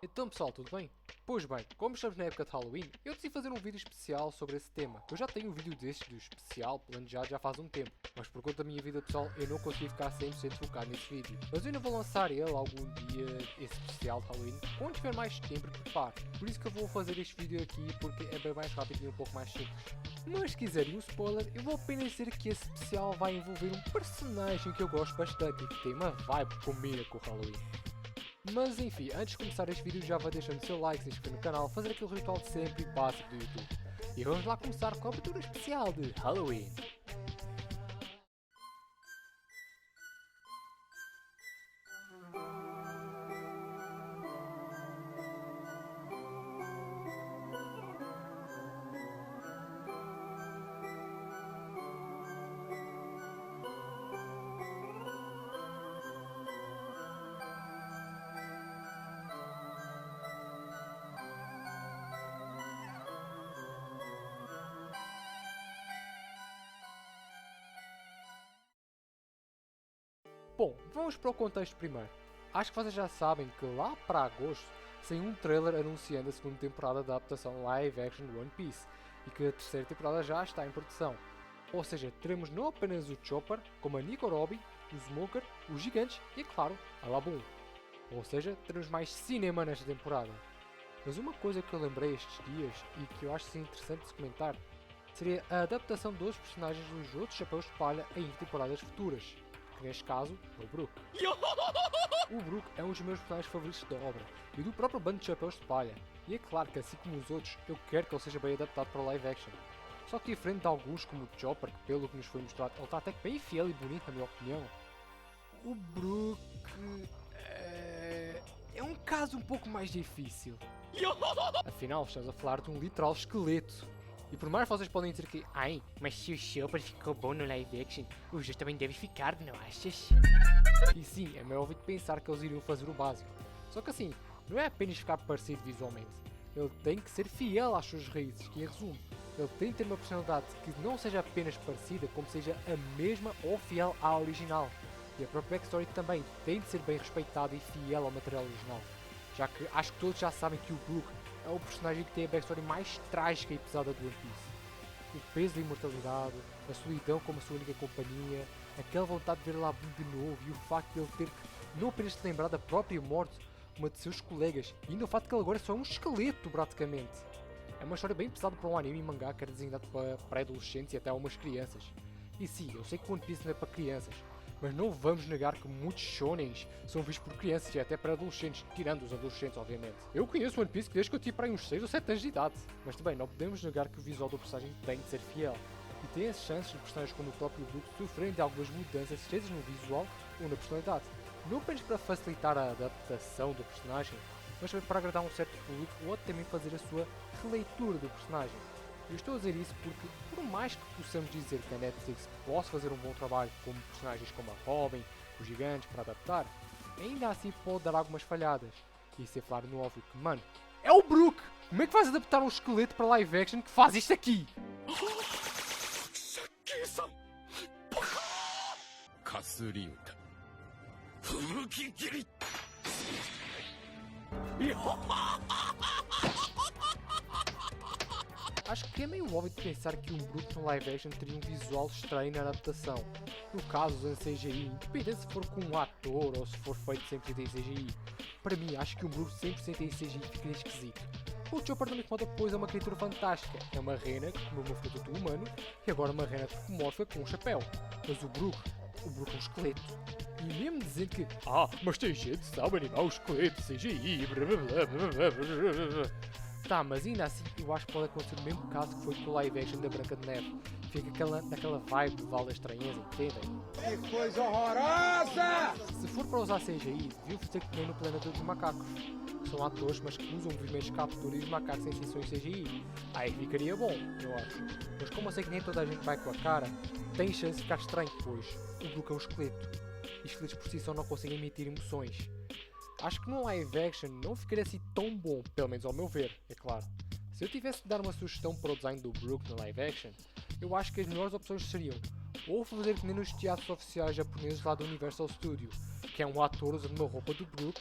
Então pessoal, tudo bem? Pois bem, como estamos na época de Halloween, eu decidi fazer um vídeo especial sobre esse tema. Eu já tenho um vídeo destes do especial planejado já faz um tempo, mas por conta da minha vida pessoal eu não consegui ficar 100% focado nesse vídeo. Mas eu ainda vou lançar ele algum dia, esse especial de Halloween, quando tiver mais tempo e preparo. Por isso que eu vou fazer este vídeo aqui porque é bem mais rápido e um pouco mais simples. Mas se quiserem um spoiler, eu vou apenas dizer que esse especial vai envolver um personagem que eu gosto bastante e que tem uma vibe que combina com o Halloween. Mas enfim, antes de começar este vídeo já vai deixando o seu like, se inscrever no canal, fazer aquele ritual de sempre básico do YouTube. E vamos lá começar com a abertura especial de Halloween. Bom, vamos para o contexto primeiro. Acho que vocês já sabem que lá para agosto saiu um trailer anunciando a segunda temporada da adaptação live action de One Piece e que a terceira temporada já está em produção. Ou seja, teremos não apenas o Chopper, como a Nico Robin, o Smoker, os Gigantes e, claro, a Laboon. Ou seja, teremos mais cinema nesta temporada. Mas uma coisa que eu lembrei estes dias e que eu acho interessante de se comentar seria a adaptação dos personagens dos outros Chapéus de Palha em temporadas futuras, que neste caso é o Brook. O Brook é um dos meus personagens favoritos da obra e do próprio bando de Chapéus de Palha, e é claro que assim como os outros, eu quero que ele seja bem adaptado para o live action. Só que diferente de alguns como o Chopper, que pelo que nos foi mostrado, ele está até bem fiel e bonito na minha opinião, o Brook é um caso um pouco mais difícil. Afinal, estamos a falar de um literal esqueleto. E por mais vocês podem dizer que, ai, mas se o Chopper ficou bom no live action, os outros também devem ficar, não achas? E sim, é meio óbvio de pensar que eles iriam fazer o básico. Só que assim, não é apenas ficar parecido visualmente. Ele tem que ser fiel às suas raízes, que em resumo, ele tem que ter uma personalidade que não seja apenas parecida, como seja a mesma ou fiel à original. E a própria backstory também tem de ser bem respeitada e fiel ao material original. Já que acho que todos já sabem que o Brook é o personagem que tem a backstory mais trágica e pesada do One Piece. O peso da imortalidade, a solidão como a sua única companhia, aquela vontade de ver Laboon de novo e o facto de ele ter que não apenas se lembrar da própria morte, uma de seus colegas, e ainda o facto de que ele agora é só um esqueleto praticamente. É uma história bem pesada para um anime e mangá que era designado para pré-adolescentes e até algumas crianças. E sim, eu sei que o One Piece não é para crianças, mas não vamos negar que muitos shonens são vistos por crianças e até para adolescentes, tirando os adolescentes, obviamente. Eu conheço One Piece desde que eu tive para aí uns 6 ou 7 anos de idade, mas também não podemos negar que o visual do personagem tem de ser fiel. E tem as chances de personagens como o próprio Brook sofrerem de algumas mudanças, seja no visual ou na personalidade. Não apenas para facilitar a adaptação do personagem, mas também para agradar um certo público ou até também fazer a sua releitura do personagem. Eu estou a dizer isso porque, por mais que possamos dizer que a Netflix possa fazer um bom trabalho com personagens como a Robin, os Gigantes, para adaptar, ainda assim pode dar algumas falhadas. E se é falar no óbvio que, mano, é o Brook! Como é que vais adaptar um esqueleto para live action que faz isto aqui? Acho que é meio óbvio de pensar que um Brook no live action teria um visual estranho na adaptação. No caso, usando CGI, independente se for com um ator ou se for feito 100% em CGI. Para mim, acho que um Brook 100% em CGI fica esquisito. O Chopper não me incomoda, pois é uma criatura fantástica. É uma rena que comeu uma fruta do humano e agora uma rena antropomórfica com um chapéu. Mas o Brook é um esqueleto. E mesmo dizendo que, mas tem gente que sabe animar o esqueleto, CGI, blá blá blá blá blá blá. Tá, mas ainda assim eu acho que pode acontecer o mesmo caso que foi com o live action da Branca de Neve. Fica naquela vibe do Vale da Estranheza, entendem? Que coisa horrorosa! Se for para usar CGI, deviam fazer que nem no Planeta dos Macacos. Que são atores, mas que usam movimentos de captura e os macacos em sessões CGI. Aí ficaria bom, eu acho. Mas como eu sei que nem toda a gente vai com a cara, tem chance de ficar estranho, pois o Brook é um esqueleto. E esqueletos por si só não conseguem emitir emoções. Acho que no live action não ficaria assim tão bom, pelo menos ao meu ver, é claro. Se eu tivesse de dar uma sugestão para o design do Brook no live action, eu acho que as melhores opções seriam ou fazer que nem nos teatros oficiais japoneses lá do Universal Studio, que é um ator usando uma roupa do Brook,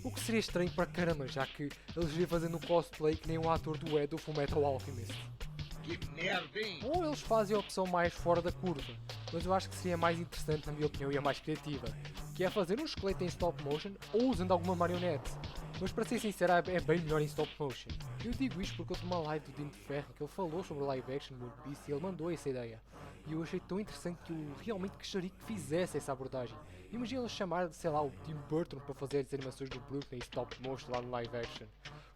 O que seria estranho para caramba, já que eles iriam fazendo um cosplay que nem um ator do Ed do Fullmetal Alchemist. Que merda, hein? Ou eles fazem a opção mais fora da curva, mas eu acho que seria mais interessante, na minha opinião, e a mais criativa, que é fazer um esqueleto em stop motion ou usando alguma marionete. Mas para ser sincero, é bem melhor em stop motion. Eu digo isto porque eu tenho uma live do Dino de Ferro que ele falou sobre live action no One Piece e ele mandou essa ideia. E eu achei tão interessante que eu realmente gostaria que fizesse essa abordagem. Imagina eles chamar, sei lá, o Tim Burton para fazer as animações do Brook em stop motion lá no live action.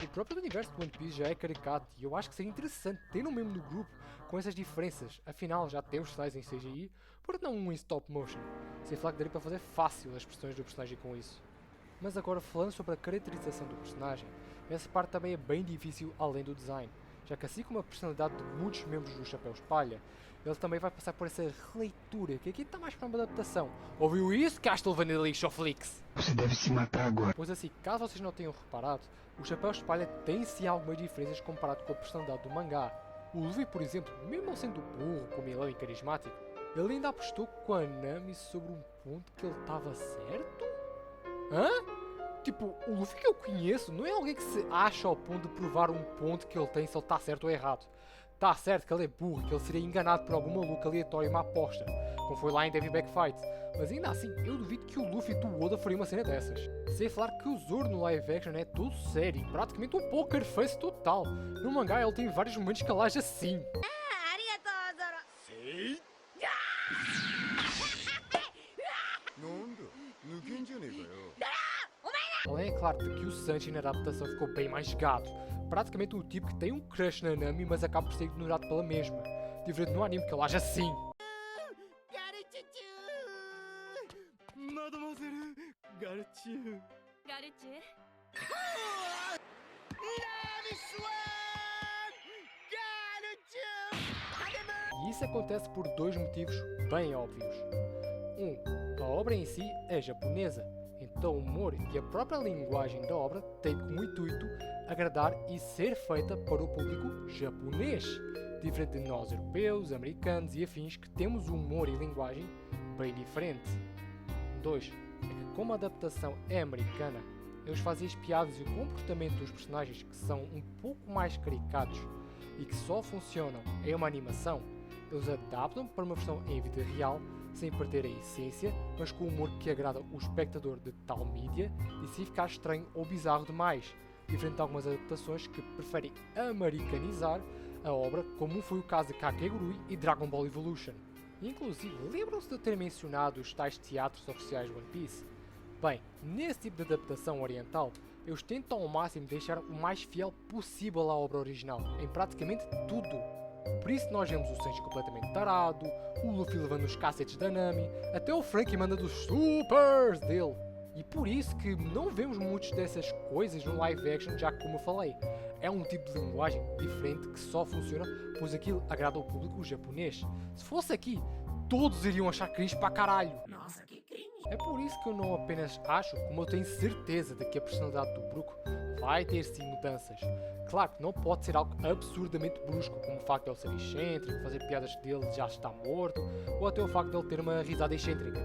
O próprio universo do One Piece já é caricato e eu acho que seria interessante ter um membro no grupo com essas diferenças. Afinal, já temos tais em CGI, por que não um em stop motion? Sem falar que daria para fazer fácil as expressões do personagem com isso. Mas agora, falando sobre a caracterização do personagem, essa parte também é bem difícil além do design, já que assim como a personalidade de muitos membros do Chapéu Espalha, ele também vai passar por essa releitura, que aqui está mais para uma adaptação. Ouviu isso, Castlevania Lixoflix? Você deve se matar agora. Pois assim, caso vocês não tenham reparado, o Chapéu Espalha tem sim algumas diferenças comparado com a personalidade do mangá. O Luffy, por exemplo, mesmo não sendo burro, comilão e carismático, ele ainda apostou com a Nami sobre um ponto que ele estava certo? Hã? Tipo, o Luffy que eu conheço não é alguém que se acha ao ponto de provar um ponto que ele tem se ele está certo ou errado. Está certo que ele é burro, que ele seria enganado por algum maluco aleatório em uma aposta, como foi lá em Devil Back Fight. Mas ainda assim, eu duvido que o Luffy do Oda faria uma cena dessas. Sem falar que o Zoro no live action é todo sério, praticamente um poker face total. No mangá ele tem vários momentos que ele age assim. Além, é claro, de que o Sanji na adaptação ficou bem mais gato. Praticamente um tipo que tem um crush na Nami, mas acaba por ser ignorado pela mesma. Diferente no anime que ele age assim. E isso acontece por dois motivos bem óbvios. A obra em si é japonesa, então o humor e a própria linguagem da obra tem como intuito agradar e ser feita para o público japonês, diferente de nós europeus, americanos e afins que temos um humor e linguagem bem diferente. 2. É que como a adaptação é americana, eles fazem as piadas e o comportamento dos personagens que são um pouco mais caricatos e que só funcionam em uma animação, eles adaptam para uma versão em vida real sem perder a essência, mas com um humor que agrada o espectador de tal mídia e sem ficar estranho ou bizarro demais, diferente de algumas adaptações que preferem americanizar a obra, como foi o caso de Kakegurui e Dragon Ball Evolution. Inclusive, lembram-se de eu ter mencionado os tais teatros oficiais de One Piece? Bem, nesse tipo de adaptação oriental, eles tentam ao máximo deixar o mais fiel possível à obra original, em praticamente tudo. Por isso nós vemos o Sanji completamente tarado, o Luffy levando os cacetes da Nami, até o Franky manda dos supers dele. E por isso que não vemos muitas dessas coisas no live action, já que como eu falei, é um tipo de linguagem diferente que só funciona pois aquilo agrada ao público japonês. Se fosse aqui, todos iriam achar cringe para caralho. Nossa, que cringe. É por isso que eu não apenas acho, como eu tenho certeza de que a personalidade do Brook vai ter sim mudanças. Claro que não pode ser algo absurdamente brusco, como o facto de ele ser excêntrico, fazer piadas dele já está morto, ou até o facto de ele ter uma risada excêntrica.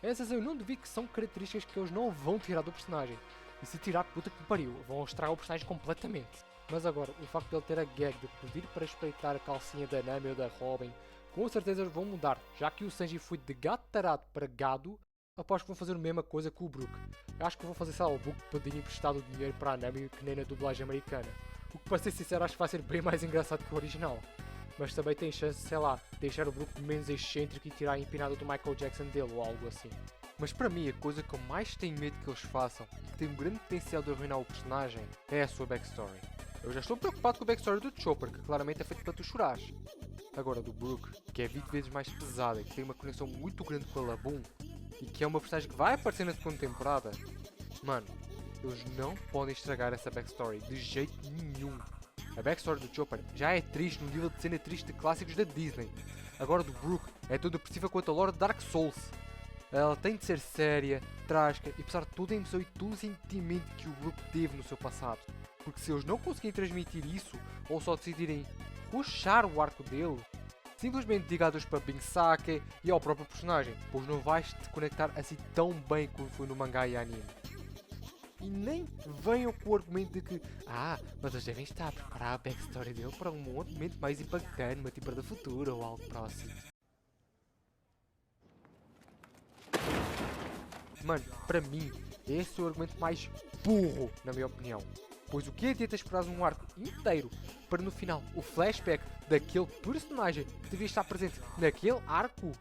Essas eu não duvido que são características que eles não vão tirar do personagem. E se tirar, puta que pariu, vão estragar o personagem completamente. Mas agora, o facto de ele ter a gag de pedir para espreitar a calcinha da Nami ou da Robin, com certeza eles vão mudar, já que o Sanji foi de gato tarado para gado, aposto que vão fazer a mesma coisa com o Brook. Eu acho que vão fazer, sei lá, o Brook pedir emprestado o dinheiro para a Nami que nem na dublagem americana. O que, para ser sincero, acho que vai ser bem mais engraçado que o original. Mas também tem chance, sei lá, deixar o Brook menos excêntrico e tirar a empinada do Michael Jackson dele ou algo assim. Mas para mim, a coisa que eu mais tenho medo que eles façam, e que tem um grande potencial de arruinar o personagem, é a sua backstory. Eu já estou preocupado com a backstory do Chopper, que claramente é feito para tu chorares. Agora do Brook, que é 20 vezes mais pesada e que tem uma conexão muito grande com a Laboon, e que é uma personagem que vai aparecer na segunda temporada, mano, eles não podem estragar essa backstory de jeito nenhum. A backstory do Chopper já é triste no nível de cena triste de clássicos da Disney. Agora do Brook é toda depressiva quanto a lore de Dark Souls. Ela tem de ser séria, trágica e passar toda a emoção e todo o sentimento que o Brook teve no seu passado. Porque se eles não conseguirem transmitir isso, ou só decidirem puxar o arco dele, Simplesmente diga adeus para Bingsake e ao próprio personagem, pois não vais te conectar assim tão bem como foi no mangá e anime. E nem venham com o argumento de que mas eles devem estar a preparar a backstory dele para um momento mais bacana, uma tipo da futura ou algo próximo. Mano, para mim, esse é o argumento mais burro, na minha opinião. Pois o que adianta esperar um arco inteiro para no final o flashback daquele personagem que devia estar presente naquele arco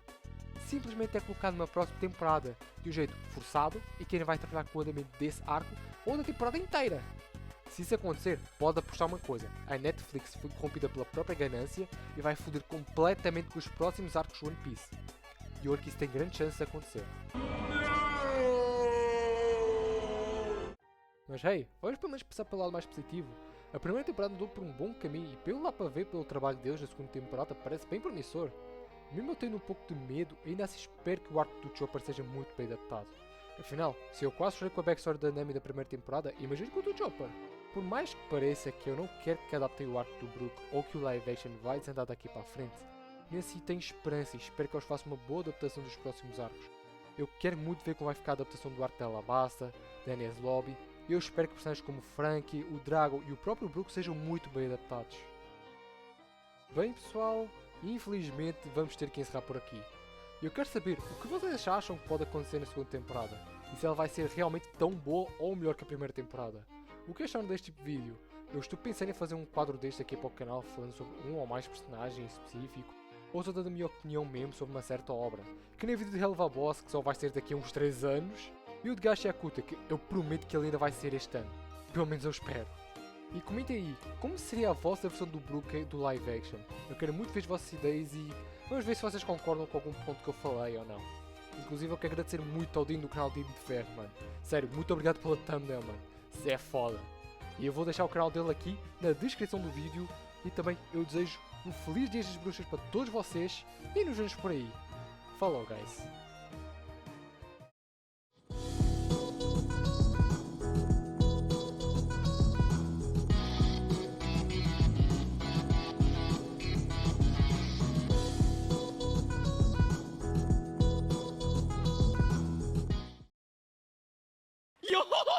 simplesmente é colocado numa próxima temporada de um jeito forçado e quem vai trabalhar com o andamento desse arco ou da temporada inteira. Se isso acontecer, pode apostar uma coisa: a Netflix foi corrompida pela própria ganância e vai foder completamente com os próximos arcos de One Piece. E olha que isso tem grande chance de acontecer. Mas hey, vamos pelo menos pensar pelo lado mais positivo. A primeira temporada andou por um bom caminho e pelo lá para ver pelo trabalho deles na segunda temporada parece bem promissor. Mesmo eu tendo um pouco de medo, ainda assim espero que o arco do Chopper seja muito bem adaptado. Afinal, se eu quase chorei com a backstory da Nami da primeira temporada, imagino com o do Chopper. Por mais que pareça que eu não quero que adaptem o arco do Brook ou que o live action vai desandar daqui para a frente, mesmo assim tenho esperança e espero que eles façam uma boa adaptação dos próximos arcos. Eu quero muito ver como vai ficar a adaptação do arco da Alabasta, da Enies Lobby, e eu espero que personagens como o Frankie, o Drago e o próprio Brook sejam muito bem adaptados. Bem pessoal, infelizmente vamos ter que encerrar por aqui. Eu quero saber o que vocês acham que pode acontecer na segunda temporada, e se ela vai ser realmente tão boa ou melhor que a primeira temporada. O que acharam deste tipo de vídeo? Eu estou pensando em fazer um quadro deste aqui para o canal falando sobre um ou mais personagens em específico, ou só dando a minha opinião mesmo sobre uma certa obra, que nem o vídeo de Helva Boss que só vai ser daqui a uns 3 anos, e o de Gashi Akuta que eu prometo que ele ainda vai ser este ano, pelo menos eu espero. E comentem aí, como seria a vossa versão do Brook do live action? Eu quero muito ver as vossas ideias e vamos ver se vocês concordam com algum ponto que eu falei ou não. Inclusive eu quero agradecer muito ao Dino do canal Dino de Ferro, mano. Sério, muito obrigado pela thumbnail, mano. Isso é foda. E eu vou deixar o canal dele aqui na descrição do vídeo. E também eu desejo um feliz dia das bruxas para todos vocês e nos vemos por aí. Falou, guys.